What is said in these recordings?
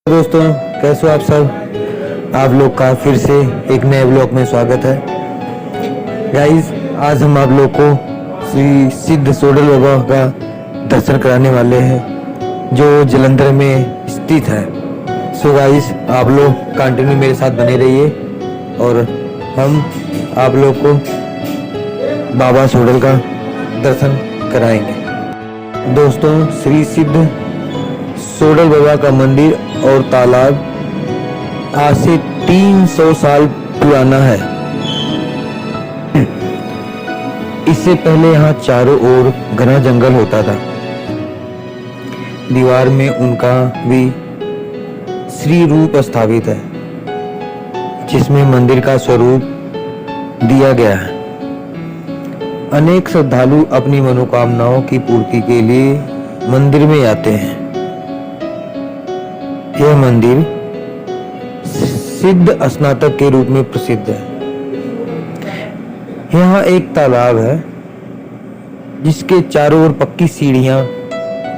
दोस्तों, कैसे हो आप सब। आप लोग का फिर से एक नए ब्लॉग में स्वागत है। गाइस, आज हम आप लोग को श्री सिद्ध सोडल बाबा का दर्शन कराने वाले हैं जो जलंधर में स्थित है। सो गाइस, आप लोग कंटिन्यू मेरे साथ बने रहिए और हम आप लोग को बाबा सोडल का दर्शन कराएंगे। दोस्तों, श्री सिद्ध सोडल बाबा का मंदिर और तालाब आज से 300 साल पुराना है। इससे पहले यहाँ चारों ओर घना जंगल होता था। दीवार में उनका भी श्री रूप स्थापित है जिसमें मंदिर का स्वरूप दिया गया है। अनेक श्रद्धालु अपनी मनोकामनाओं की पूर्ति के लिए मंदिर में आते हैं। यह मंदिर सिद्ध स्नातक के रूप में प्रसिद्ध है। यहाँ एक तालाब है जिसके चारों ओर पक्की सीढ़ियां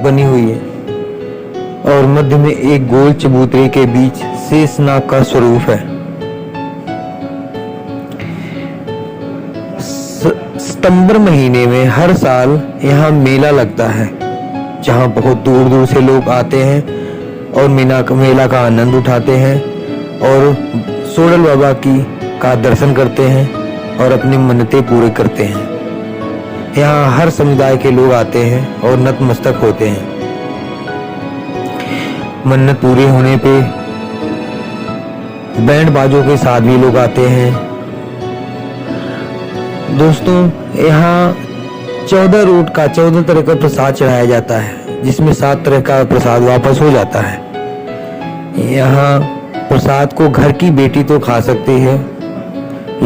बनी हुई है और मध्य में एक गोल चबूतरे के बीच शेषनाग का स्वरूप है। सितंबर महीने में हर साल यहाँ मेला लगता है जहाँ बहुत दूर दूर से लोग आते हैं और मेला का आनंद उठाते हैं और सोडल बाबा का दर्शन करते हैं और अपनी मन्नतें पूरे करते हैं। यहाँ हर समुदाय के लोग आते हैं और नतमस्तक होते हैं। मन्नत पूरी होने पे बैंड बाजों के साथ भी लोग आते हैं। दोस्तों, यहाँ 14 रूट का 14 तरह का प्रसाद चढ़ाया जाता है जिसमें 7 तरह का प्रसाद वापस हो जाता है। यहाँ प्रसाद को घर की बेटी तो खा सकती है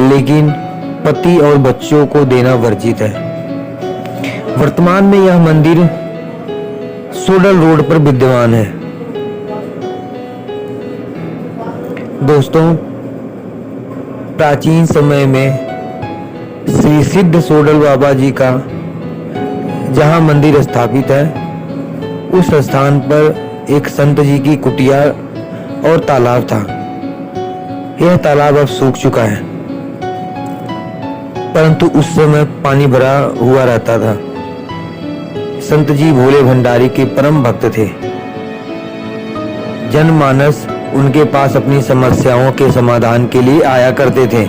लेकिन पति और बच्चों को देना वर्जित है। वर्तमान में यह मंदिर सोडल रोड पर विद्यमान है। दोस्तों, प्राचीन समय में श्री सिद्ध सोडल बाबा जी का जहाँ मंदिर स्थापित है उस स्थान पर एक संत जी की कुटिया और तालाब था। यह तालाब अब सूख चुका है परंतु उस समय पानी भरा हुआ रहता था। संत जी भोले भंडारी के परम भक्त थे। जनमानस उनके पास अपनी समस्याओं के समाधान के लिए आया करते थे।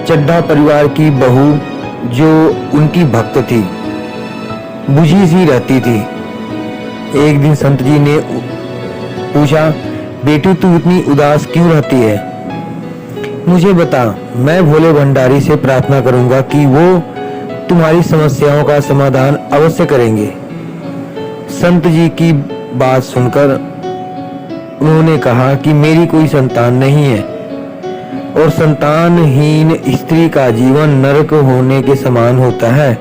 चड्ढा परिवार की बहू जो उनकी भक्त थी बुझी सी रहती थी। एक दिन संत जी ने पूछा, बेटी तू इतनी उदास क्यों रहती है? मुझे बता, मैं भोले भंडारी से प्रार्थना करूंगा कि वो तुम्हारी समस्याओं का समाधान अवश्य करेंगे। संत जी की बात सुनकर उन्होंने कहा कि मेरी कोई संतान नहीं है और संतानहीन स्त्री का जीवन नरक होने के समान होता है।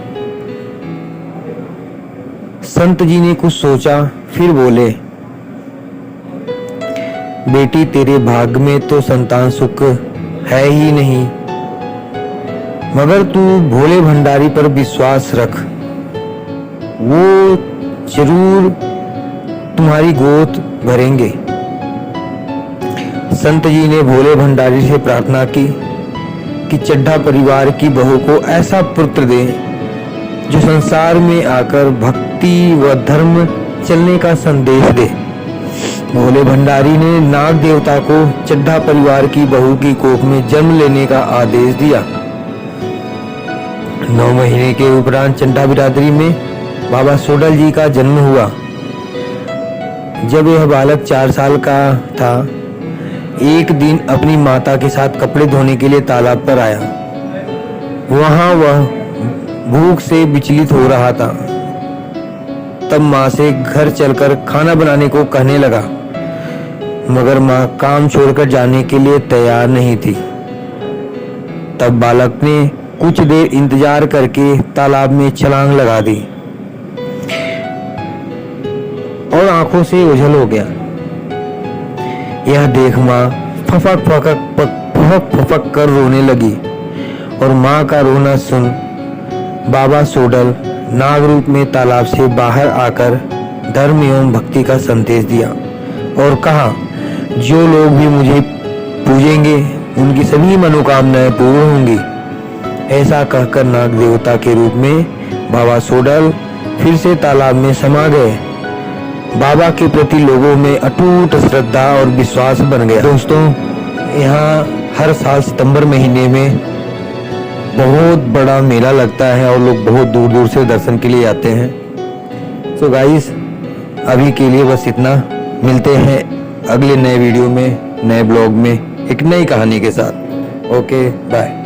संत जी ने कुछ सोचा, फिर बोले, बेटी तेरे भाग्य में तो संतान सुख है ही नहीं, मगर तू भोले भंडारी पर विश्वास रख, वो जरूर तुम्हारी गोद भरेंगे। संत जी ने भोले भंडारी से प्रार्थना की कि चड्ढा परिवार की बहू को ऐसा पुत्र दे जो संसार में आकर भक्ति व धर्म चलने का संदेश दे। भोले भंडारी ने नाग देवता को चड्ढा परिवार की बहू की कोख में जन्म लेने का आदेश दिया। 9 महीने के उपरांत चड्ढा बिरादरी में बाबा सोडल जी का जन्म हुआ। जब यह बालक 4 साल का था, एक दिन अपनी माता के साथ कपड़े धोने के लिए तालाब पर आया। वहां वह भूख से विचलित हो रहा था। तब माँ से घर चलकर खाना बनाने को कहने लगा, मगर माँ काम छोड़कर जाने के लिए तैयार नहीं थी। तब बालक ने कुछ देर इंतजार करके तालाब में छलांग लगा दी और आंखों से ओझल हो गया। यह देख माँ फपक फपक कर रोने लगी और माँ का रोना सुन बाबा सोडल नाग रूप में तालाब से बाहर आकर धर्म एवं भक्ति का संदेश दिया और कहा, जो लोग भी मुझे पूजेंगे उनकी सभी मनोकामनाएं पूर्ण होंगी। ऐसा कहकर नाग देवता के रूप में बाबा सोडल फिर से तालाब में समा गए। बाबा के प्रति लोगों में अटूट श्रद्धा और विश्वास बन गया। दोस्तों, यहाँ हर साल सितंबर महीने में बहुत बड़ा मेला लगता है और लोग बहुत दूर दूर से दर्शन के लिए आते हैं। सो गाइस, अभी के लिए बस इतना। मिलते हैं अगले नए वीडियो में, नए ब्लॉग में, एक नई कहानी के साथ। Okay, bye.